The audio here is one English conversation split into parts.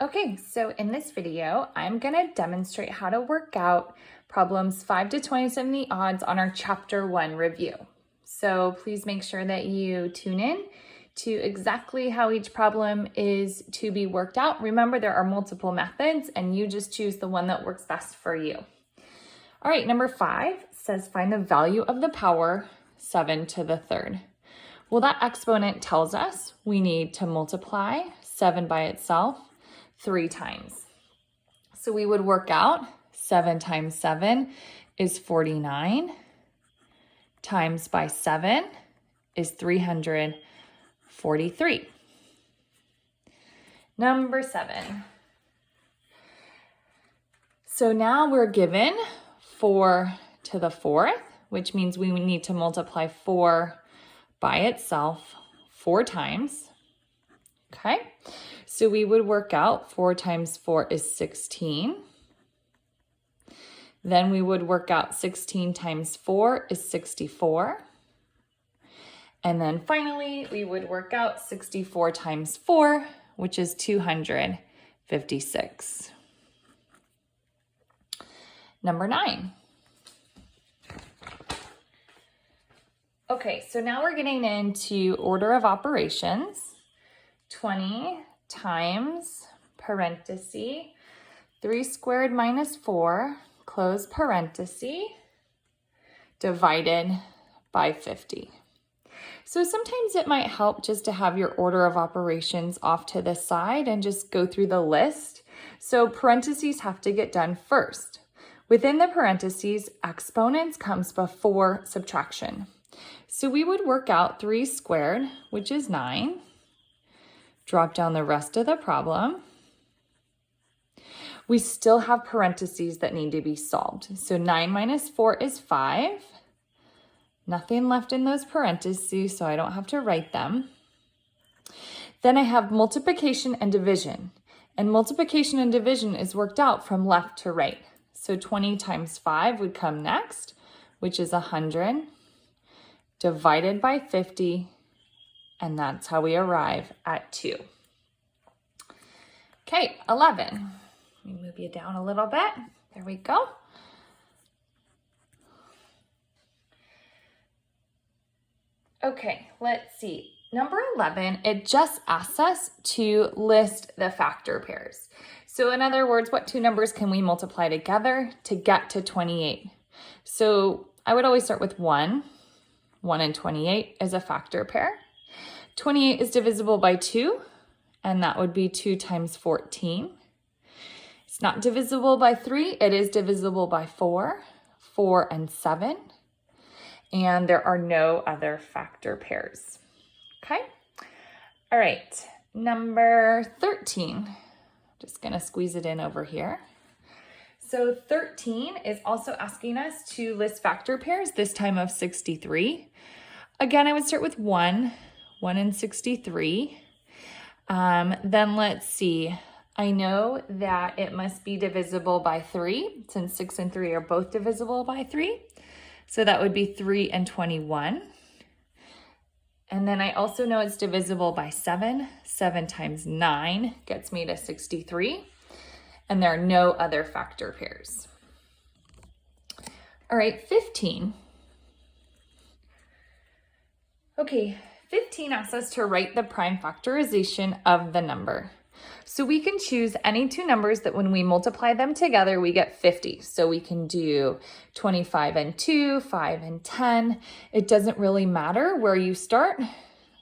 Okay, so in this video, I'm gonna demonstrate how to work out problems 5 to 27 the odds on our chapter 1 review. So please make sure that you tune in to exactly how each problem is to be worked out. Remember, there are multiple methods and you just choose the one that works best for you. All right, number 5 says find the value of the power 7 to the third. Well, that exponent tells us we need to multiply 7 by itself 3 times. So we would work out 7 times 7 is 49, times by 7 is 343. Number 7. So now we're given 4 to the fourth, which means we need to multiply 4 by itself 4 times. Okay, so we would work out 4 times 4 is 16. Then we would work out 16 times 4 is 64. And then finally, we would work out 64 times 4, which is 256. Number 9. Okay, so now we're getting into order of operations. 20 times parenthesis 3 squared minus 4, close parenthesis, divided by 50. So sometimes it might help just to have your order of operations off to the side and just go through the list. So parentheses have to get done first. Within the parentheses, exponents comes before subtraction. So we would work out 3 squared, which is 9. Drop down the rest of the problem. We still have parentheses that need to be solved. So 9 minus 4 is 5. Nothing left in those parentheses, so I don't have to write them. Then I have multiplication and division. And multiplication and division is worked out from left to right. So 20 times 5 would come next, which is 100, divided by 50, and that's how we arrive at 2. Okay, 11. Let me move you down a little bit. There we go. Okay, let's see. Number 11, it just asks us to list the factor pairs. So in other words, what two numbers can we multiply together to get to 28? So I would always start with 1. 1 and 28 is a factor pair. 28 is divisible by 2, and that would be 2 times 14. It's not divisible by 3, it is divisible by 4, 4 and 7. And there are no other factor pairs. Okay? All right, number 13. Just gonna squeeze it in over here. So 13 is also asking us to list factor pairs, this time of 63. Again, I would start with 1 and 63. Then let's see. I know that it must be divisible by 3, since 6 and 3 are both divisible by 3. So that would be 3 and 21. And then I also know it's divisible by 7. 7 times 9 gets me to 63. And there are no other factor pairs. All right, 15. Okay, 15 asks us to write the prime factorization of the number. So we can choose any two numbers that when we multiply them together, we get 50. So we can do 25 and 2, 5 and 10. It doesn't really matter where you start.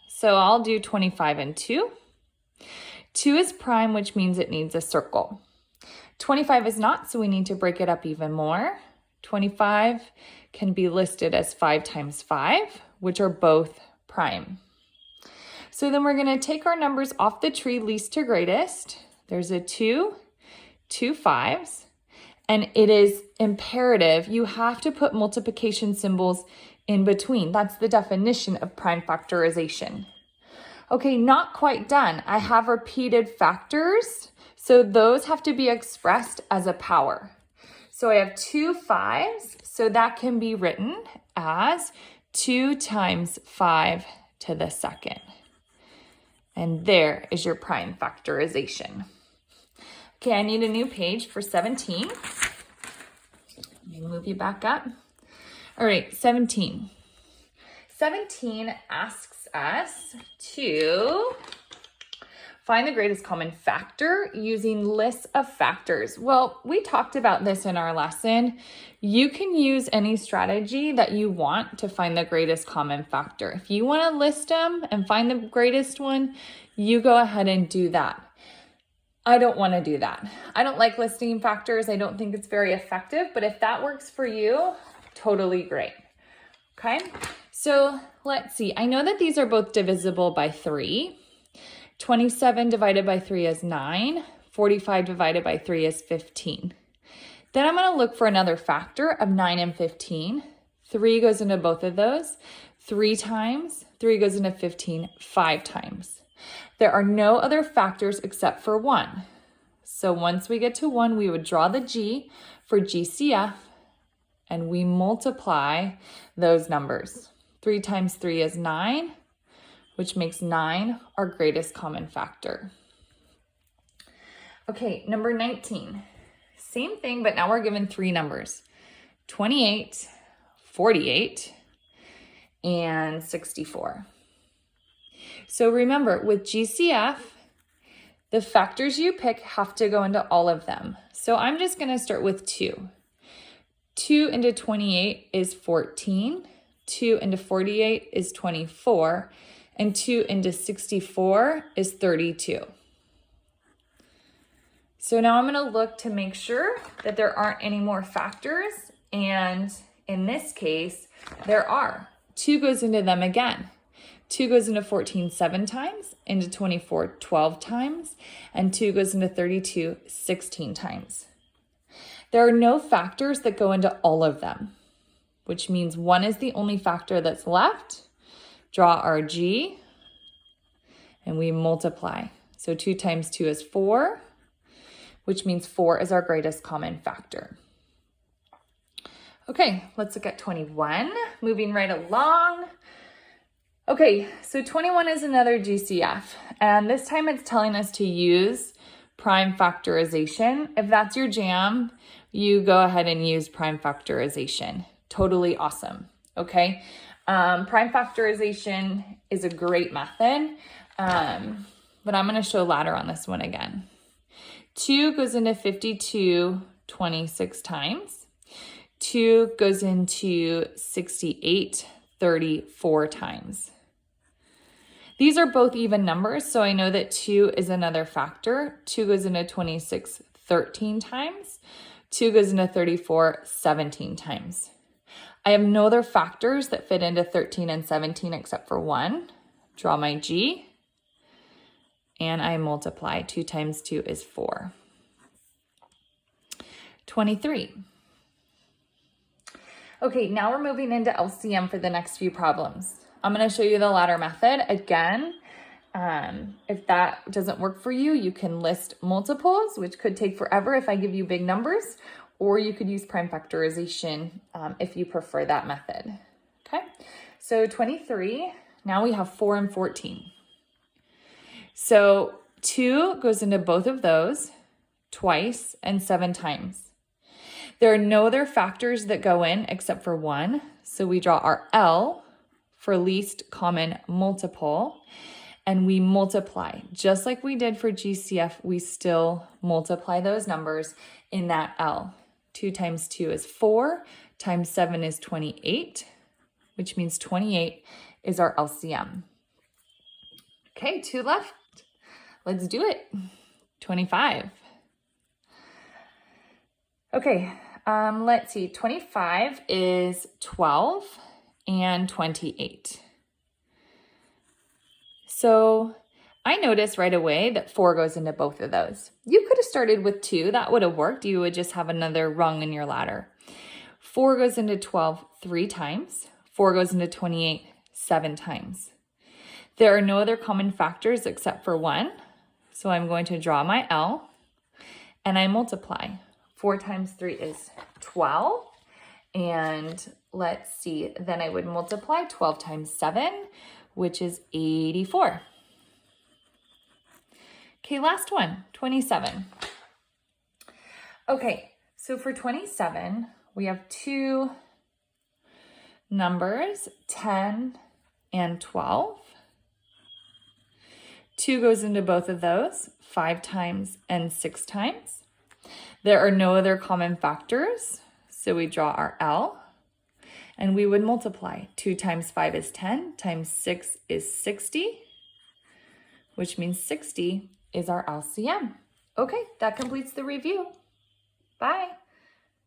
So I'll do 25 and 2. 2 is prime, which means it needs a circle. 25 is not, so we need to break it up even more. 25 can be listed as 5 times 5, which are both prime. So then we're going to take our numbers off the tree least to greatest. There's a 2, 2 5s, and it is imperative you have to put multiplication symbols in between. That's the definition of prime factorization. Okay, not quite done. I have repeated factors, so those have to be expressed as a power. So I have 2 5s, so that can be written as 2 times 5 to the second. And there is your prime factorization. Okay, I need a new page for 17. Let me move you back up. All right, 17. 17 asks us to find the greatest common factor using lists of factors. Well, we talked about this in our lesson. You can use any strategy that you want to find the greatest common factor. If you want to list them and find the greatest one, you go ahead and do that. I don't want to do that. I don't like listing factors. I don't think it's very effective, but if that works for you, totally great. Okay, so let's see. I know that these are both divisible by 3. 27 divided by 3 is 9. 45 divided by 3 is 15. Then I'm going to look for another factor of 9 and 15. 3 goes into both of those 3 times. 3 goes into 15 5 times. There are no other factors except for 1. So once we get to 1, we would draw the G for GCF and we multiply those numbers. 3 times 3 is 9. Which makes 9 our greatest common factor. Okay, number 19. Same thing, but now we're given 3 numbers. 28, 48, and 64. So remember, with GCF, the factors you pick have to go into all of them. So I'm just going to start with 2. 2 into 28 is 14. 2 into 48 is 24. And 2 into 64 is 32. So now I'm going to look to make sure that there aren't any more factors. And in this case, there are. 2 goes into them again. 2 goes into 14 7 times, into 24 12 times, and 2 goes into 32 16 times. There are no factors that go into all of them, which means 1 is the only factor that's left. Draw our G, and we multiply. So 2 times 2 is 4, which means 4 is our greatest common factor. Okay, let's look at 21, moving right along. Okay, so 21 is another GCF, and this time it's telling us to use prime factorization. If that's your jam, you go ahead and use prime factorization. Totally awesome, okay? Prime factorization is a great method, but I'm going to show ladder on this one again. 2 goes into 52 26 times. 2 goes into 68 34 times. These are both even numbers, so I know that 2 is another factor. 2 goes into 26 13 times. 2 goes into 34 17 times. I have no other factors that fit into 13 and 17 except for 1. Draw my G, and I multiply. 2 times 2 is 4. 23. Okay, now we're moving into LCM for the next few problems. I'm going to show you the ladder method again. If that doesn't work for you, you can list multiples, which could take forever if I give you big numbers, or you could use prime factorization if you prefer that method. Okay, so 23, now we have 4 and 14. So 2 goes into both of those twice and 7 times. There are no other factors that go in except for 1. So we draw our L for least common multiple, and we multiply. Just like we did for GCF, we still multiply those numbers in that L. 2 times 2 is 4, times 7 is 28, which means 28 is our LCM. Okay, 2 left. Let's do it. 25. Okay, let's see. 25 is 12 and 28. So I noticed right away that 4 goes into both of those. You could have started with 2. That would have worked. You would just have another rung in your ladder. 4 goes into 12 3 times. 4 goes into 28 7 times. There are no other common factors except for 1. So I'm going to draw my L and I multiply. 4 times 3 is 12. And let's see, then I would multiply 12 times 7, which is 84. Okay, last one, 27. Okay, so for 27, we have two numbers, 10 and 12. 2 goes into both of those, 5 times and 6 times. There are no other common factors, so we draw our L, and we would multiply. 2 times 5 is 10, times 6 is 60, which means 60 is our LCM. Okay, that completes the review. Bye.